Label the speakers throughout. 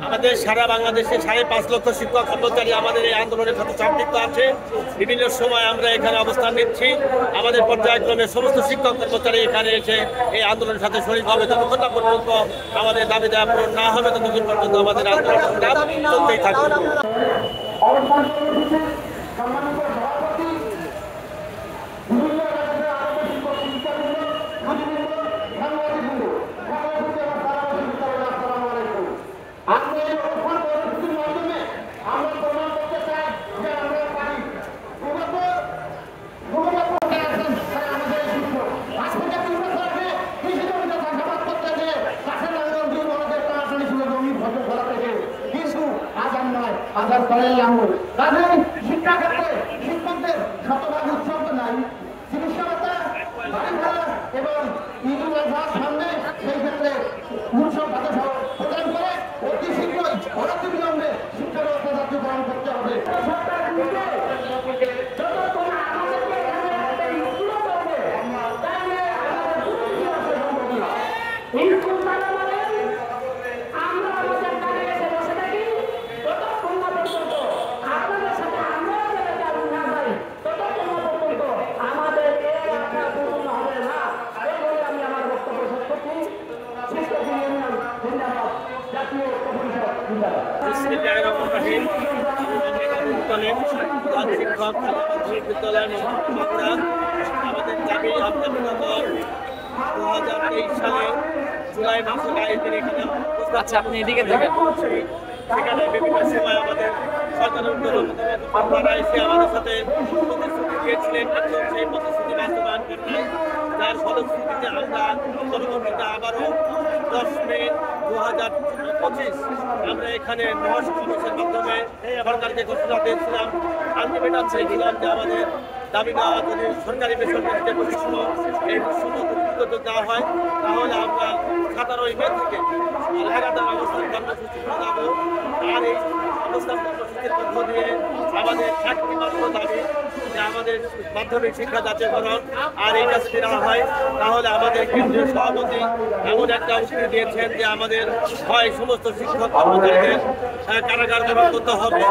Speaker 1: আমাদের সারা বাংলাদেশে 5.5 লক্ষ শিক্ষক কর্মচারী আমাদের এই আন্দোলনের সাথে সম্পৃক্ত আছে। বিভিন্ন সময় আমরা এখানে অবস্থান নিচ্ছি। আমাদের পর্যায়ক্রমে সমস্ত শিক্ষক কর্মচারী এখানে এসে এই আন্দোলনের সাথে শরীক হবে। যতক্ষণ না পর্যন্ত আমাদের দাবি দেওয়া পূরণ না হবে ততক্ষণ পর্যন্ত আমাদের আন্দোলন চলতেই থাকবে।
Speaker 2: শিক্ষা ক্ষেত্রে শিক্ষকদের শতভাগ উৎসর্গ নাই, চিকিৎসা বাড়ি ভাড়া এবং ঈদুল আজহার সামনে সেই ক্ষেত্রে উৎসব ভাতা প্রদান করে অতি শীঘ্রই অনতিবিলম্বে শিক্ষা ব্যবস্থা জাতীয়করণ করতে হবে।
Speaker 1: শিক্ষক বিদ্যালয়ের আমাদের দাবি আমরা 2023 সালে জুলাই মাসে এখানে
Speaker 3: আপনি এদিকে দেখেন,
Speaker 1: সেখানে বিভিন্ন সময় আমাদের সরকার এসে আমাদের সাথে প্রতিশ্রুতি দিয়েছিলেন, সেই প্রতিশ্রুতি বাস্তবায়ন করতে, যার ফলশ্রুতিতে আমরা পরবর্তীতে আবারও 10 মে 2025 আমরা এখানে মহাসমাবেশের মাধ্যমে সরকারকে ঘোষণা দিয়েছিলাম, আলটিমেটাম চেয়েছিলাম যে আমাদের দাবি দেওয়া যদি সরকারি বেসরকারি যে প্রতিষ্ঠান এই প্রতিষ্ঠান দেওয়া হয় তাহলে আমরা 17 মে থেকে লাগাতার অবস্থান কর্মসূচি জানাবো। আর এই অবস্থান কর্মসূচির মধ্য দিয়ে আমাদের একটি মাত্র দাবি যে আমাদের মাধ্যমিক শিক্ষা যাচাইকরণ আর এই কাজটি না হয় তাহলে আমাদের কেন্দ্রীয় সভাপতি এমন একটা উক্তি দিয়েছেন যে আমাদের হয় সমস্ত শিক্ষক কর্মচারীদের কারাগার ব্যবহার করতে হবে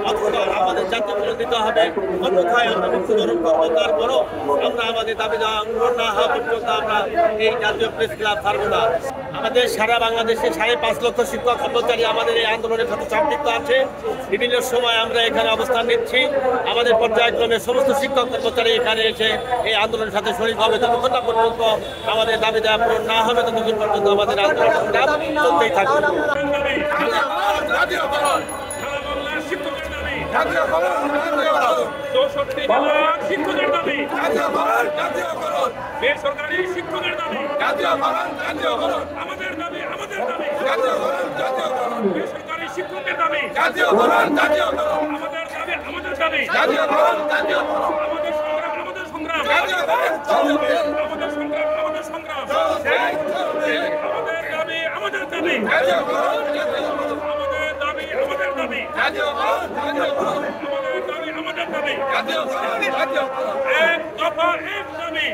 Speaker 1: অথবা আমাদের জাতীয়করণ দিতে হবে, অন্যথায় আমরা মৃত্যুবরণ করবো। তারপরও আমরা আমাদের দাবি দেওয়া পূরণ না হওয়া পর্যন্ত আমরা এই জাতীয় প্রেস ক্লাব ছাড়বো না। আমাদের সারা বাংলাদেশে 5.5 লক্ষ শিক্ষক কর্মচারী আমাদের এই আন্দোলনের সাথে সম্পৃক্ত আছে। বিভিন্ন সময় আমরা এখানে অবস্থান নিচ্ছি। আমাদের পর্যায়ক্রমে সমস্ত শিক্ষক কর্মচারী এখানে এসে এই আন্দোলনের সাথে শরীক হবে। যতক্ষণ না পর্যন্ত আমাদের দাবি দেওয়া পূরণ না হবে ততক্ষণ পর্যন্ত আমাদের আন্দোলন চলতেই থাকবে।
Speaker 4: বেসরকারি শিক্ষকের দাবি, আমাদের দাবি, আমাদের দাবি, বেসরকারি শিক্ষকের দাবি, আমাদের দাবি, আমাদের দাবি, আমাদের সংগ্রাম, আমাদের সংগ্রাম, আমাদের সংগ্রাম, আমাদের সংগ্রাম, আমাদের দাবি, আমাদের দাবি, আমাদের দাবি, আমাদের দাবি, আমাদের দাবি, এক দফা এক দাবি।